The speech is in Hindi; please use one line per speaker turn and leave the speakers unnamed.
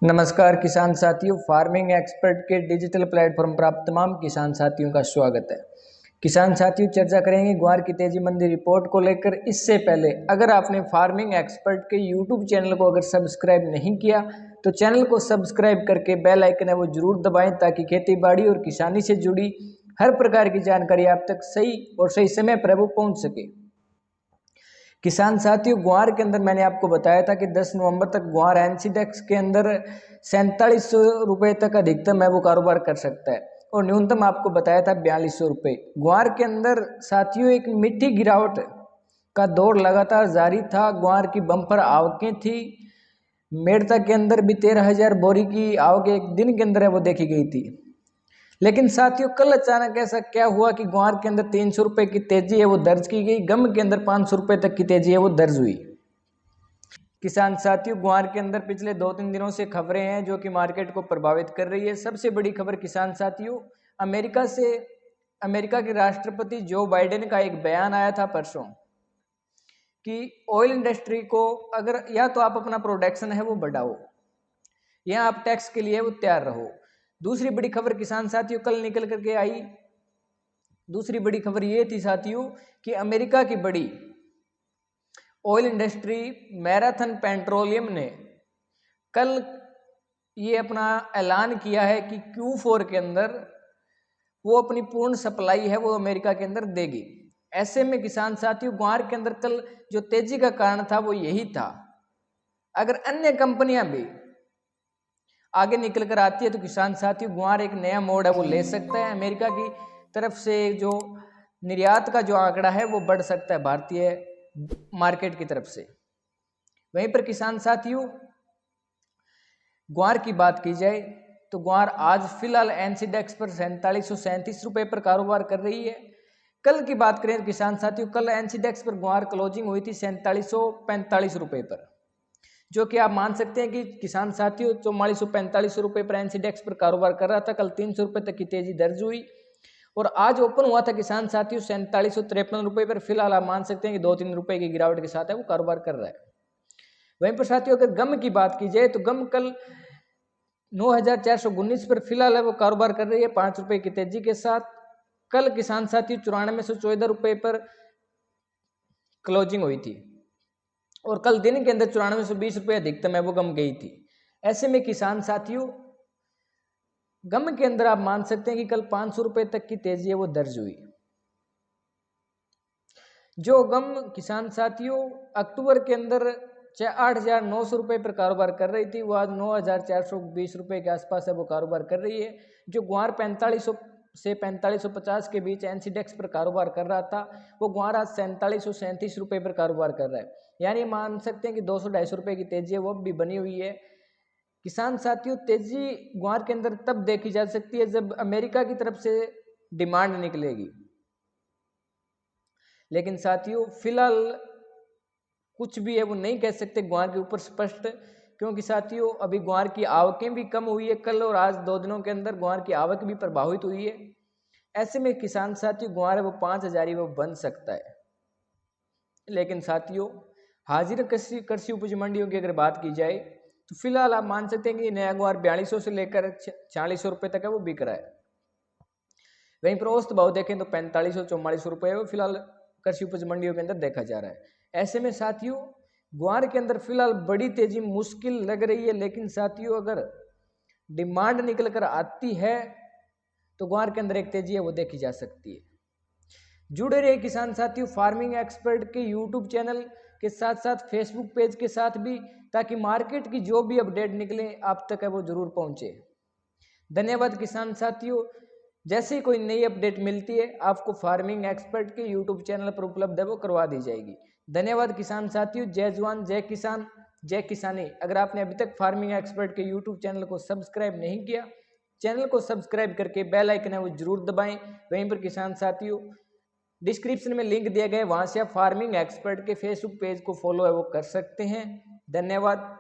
नमस्कार किसान साथियों, फार्मिंग एक्सपर्ट के डिजिटल प्लेटफॉर्म पर आप तमाम किसान साथियों का स्वागत है। किसान साथियों, चर्चा करेंगे ग्वार की तेजी मंदी रिपोर्ट को लेकर। इससे पहले अगर आपने फार्मिंग एक्सपर्ट के यूट्यूब चैनल को अगर सब्सक्राइब नहीं किया तो चैनल को सब्सक्राइब करके बेल आइकन है वो जरूर दबाएं, ताकि खेती बाड़ी और किसानी से जुड़ी हर प्रकार की जानकारी आप तक सही और सही समय पर वो पहुँच सके। किसान साथियों, ग्वार के अंदर मैंने आपको बताया था कि 10 नवंबर तक ग्वार एनसीडेक्स के अंदर 4700 रुपये तक अधिकतम है वो कारोबार कर सकता है और न्यूनतम आपको बताया था 4200 रुपये। ग्वार के अंदर साथियों एक मीठी गिरावट का दौर लगातार जारी था। ग्वार की बम्पर आवकें थी। मेड़ता के अंदर भी 13,000 बोरी की आवक एक दिन के अंदर है वो देखी गई थी। लेकिन साथियों, कल अचानक ऐसा क्या हुआ कि ग्वार के अंदर 300 रुपये की तेजी है वो दर्ज की गई। गम के अंदर 500 रुपये तक की तेजी है वो दर्ज हुई। किसान साथियों, ग्वार के अंदर पिछले 2-3 दिनों से खबरें हैं जो कि मार्केट को प्रभावित कर रही है। सबसे बड़ी खबर किसान साथियों, अमेरिका के राष्ट्रपति जो बाइडेन का एक बयान आया था परसों कि ऑयल इंडस्ट्री को अगर या तो आप अपना प्रोडक्शन है वो बढ़ाओ या आप टैक्स के लिए वो तैयार रहो। दूसरी बड़ी खबर किसान साथियों कल निकल करके आई। दूसरी बड़ी खबर ये थी साथियों कि अमेरिका की बड़ी ऑयल इंडस्ट्री मैराथन पेट्रोलियम ने कल ये अपना ऐलान किया है कि Q4 के अंदर वो अपनी पूर्ण सप्लाई है वो अमेरिका के अंदर देगी। ऐसे में किसान साथियों, ग्वार के अंदर कल जो तेजी का कारण था वो यही था। अगर अन्य कंपनियां भी आगे निकल कर आती है तो किसान साथियों ग्वार एक नया मोड़ है वो ले सकता है। अमेरिका की तरफ से जो निर्यात का जो आंकड़ा है वो बढ़ सकता है भारतीय मार्केट की तरफ से। वहीं पर किसान साथियों ग्वार की बात की जाए तो ग्वार आज फिलहाल एनसीडेक्स पर 4737 रुपये पर कारोबार कर रही है। कल की बात करें किसान साथियों, कल एनसीडेक्स पर ग्वार क्लोजिंग हुई थी 4745 रुपये पर, जो कि आप मान सकते हैं कि किसान साथियों 4445 रुपये पर एनसीडेक्स पर कारोबार कर रहा था। कल 300 रुपये तक की तेजी दर्ज हुई और आज ओपन हुआ था किसान साथियों 4753 रुपये पर। फिलहाल आप मान सकते हैं कि 2-3 रुपये की गिरावट के साथ है वो कारोबार कर रहा है। वहीं पर साथियों अगर गम की बात की जाए तो गम कल 9419 पर फिलहाल है वो कारोबार कर रही है 5 रुपये की तेजी के साथ। कल किसान साथियों 9414 रुपये पर क्लोजिंग हुई थी और कल दिन के अंदर 9420 रुपये अधिकतम है वो गम गई थी। ऐसे में किसान साथियों गम के अंदर आप मान सकते हैं कि कल 500 रुपये तक की तेजी है वो दर्ज हुई। जो गम किसान साथियों अक्टूबर के अंदर 8,900 रुपये पर कारोबार कर रही थी वो आज 9,420 रुपये के आसपास है वो कारोबार कर रही है। जो ग्वार 4500 से 4550 के बीच एनसीडेक्स पर कारोबार कर रहा था वो ग्वार आज 4737 रुपये पर कारोबार कर रहा है। यानी मान सकते हैं कि 200-250 रुपये की तेजी है वो भी बनी हुई है। किसान साथियों तेजी ग्वार के अंदर तब देखी जा सकती है जब अमेरिका की तरफ से डिमांड निकलेगी। लेकिन साथियों फिलहाल कुछ भी है वो नहीं कह सकते ग्वार के ऊपर स्पष्ट, क्योंकि साथियों अभी ग्वार की आवकें भी कम हुई है। कल और आज 2 दिनों के अंदर ग्वार की आवक भी प्रभावित हुई है। ऐसे में किसान साथियों ग्वार है वो 5,000 ही वो बन सकता है। लेकिन साथियों हाजिर कृषि उपज मंडियों की अगर बात की जाए तो फिलहाल आप मान सकते हैं कि नया ग्वार 4200 से लेकर 4600 रुपये तक है वो बिक रहा है। वहीं पर औसत भाव देखें तो 4500-4400 रुपये वो फिलहाल कृषि उपज मंडियों के अंदर देखा जा रहा है। ऐसे में साथियों ग्वार के अंदर फिलहाल बड़ी तेजी मुश्किल लग रही है। लेकिन साथियों अगर डिमांड निकल कर आती है तो ग्वार के अंदर एक तेजी है वो देखी जा सकती है। जुड़े रहे किसान साथियों फार्मिंग एक्सपर्ट के यूट्यूब चैनल के साथ साथ फेसबुक पेज के साथ भी, ताकि मार्केट की जो भी अपडेट निकले आप तक है वो जरूर पहुंचे। धन्यवाद किसान साथियों। जैसे ही कोई नई अपडेट मिलती है आपको फार्मिंग एक्सपर्ट के यूट्यूब चैनल पर उपलब्ध है वो करवा दी जाएगी। धन्यवाद किसान साथियों। जय जवान जय किसान जय किसानी। अगर आपने अभी तक फार्मिंग एक्सपर्ट के यूट्यूब चैनल को सब्सक्राइब नहीं किया, चैनल को सब्सक्राइब करके बेल आइकन है वो जरूर दबाएं। वहीं पर किसान साथियों डिस्क्रिप्शन में लिंक दिया गया है, वहां से आप फार्मिंग एक्सपर्ट के फेसबुक पेज को फॉलो है वो कर सकते हैं। धन्यवाद।